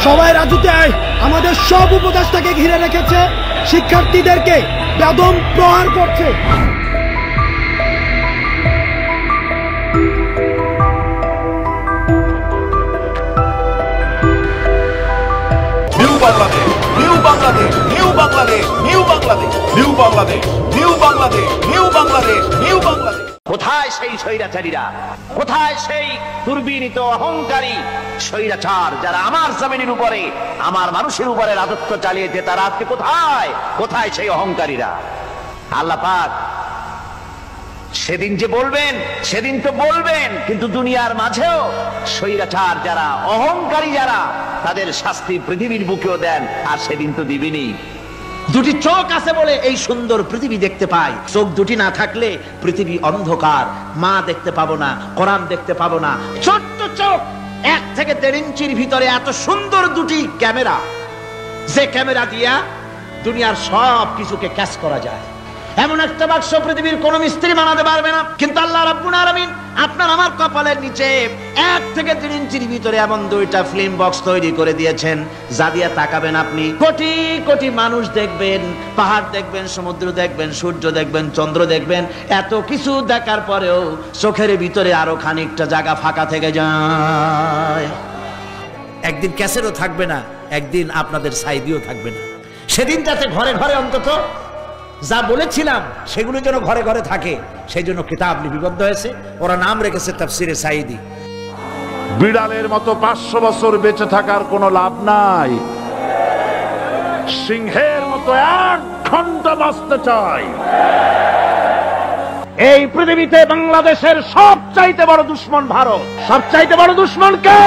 সবাই রাজুতে আয় আমাদের সব উপদেষ্টাকে ঘিরে রেখেছে, শিক্ষার্থীদেরকে বেদম প্রহার করছে। New Bangladesh, new Bangladesh, new Bangladesh, new Bangladesh, new Bangladesh, new Bangladesh, new Bangladesh, new Bangladesh. কোথায় সেই স্বৈরাচারীরা? কোথায় সেই দুর্বিনীত অহংকারী স্বৈরাচার যারা আমার জমিনের উপরে, আমার মানুষের উপরে রাজত্ব চালিয়েছে? তারা আজকে কোথায়? কোথায় সেই অহংকারীরা? আল্লাহ পাক সেদিন যে বলবেন, সেদিন তো বলবেন, কিন্তু দুনিয়ার মাঝেও স্বৈরাচার যারা, অহংকারী যারা, তাদের শাস্তি পৃথিবীর বুকেও দেন, আর সেদিন তো দিবেনি। দুটি চোখ আছে বলে এই সুন্দর পৃথিবী দেখতে পাই, চোখ দুটি না থাকলে পৃথিবী অন্ধকার, মা দেখতে পাবো না, কোরআন দেখতে পাবো না। ছোট্ট চোখ, 1 থেকে 1.5 ইঞ্চির ভিতরে এত সুন্দর দুটি ক্যামেরা, যে ক্যামেরা দিয়া দুনিয়ার সব কিছুকে ক্যাচ করা যায়। এমন একটা বাক্স পৃথিবীর কোন মিস্ত্রি বানাতে পারবে না, কিন্তু আল্লাহ রাব্বুল আলামিন আপনার আমার কপালের নিচে 1 থেকে 3 ইঞ্চির ভিতরে এমন 2টা ফিল্ম বক্স তৈরি করে দিয়েছেন, যা দিয়ে তাকাবেন আপনি কোটি কোটি মানুষ দেখবেন, পাহাড় দেখবেন, সমুদ্র দেখবেন, সূর্য দেখবেন, চন্দ্র দেখবেন। এত কিছু দেখার পরেও চোখের ভিতরে আরো খানিকটা জায়গা ফাঁকা থেকে যায়। একদিন ক্যাসেটও থাকবে না, একদিন আপনাদের সাইদিও থাকবে না। সেদিন যাতে ঘরে ঘরে অন্তত যা বলেছিলাম সেগুলো যেন ঘরে ঘরে থাকে, সেই জন্য কিতাব লিপিবদ্ধ হয়েছে। ওরা নাম রেখেছে তাফসিরে সাইদি। বিড়ালের মতো 500 বছর বেঁচে থাকার কোনো লাভ নাই, সিংহের মতো 1 ঘন্টা বাঁচতে চাই। এই পৃথিবীতে বাংলাদেশের সবচাইতে বড় দুশ্মন ভারত। সবচাইতে বড় দুশ্মন কে?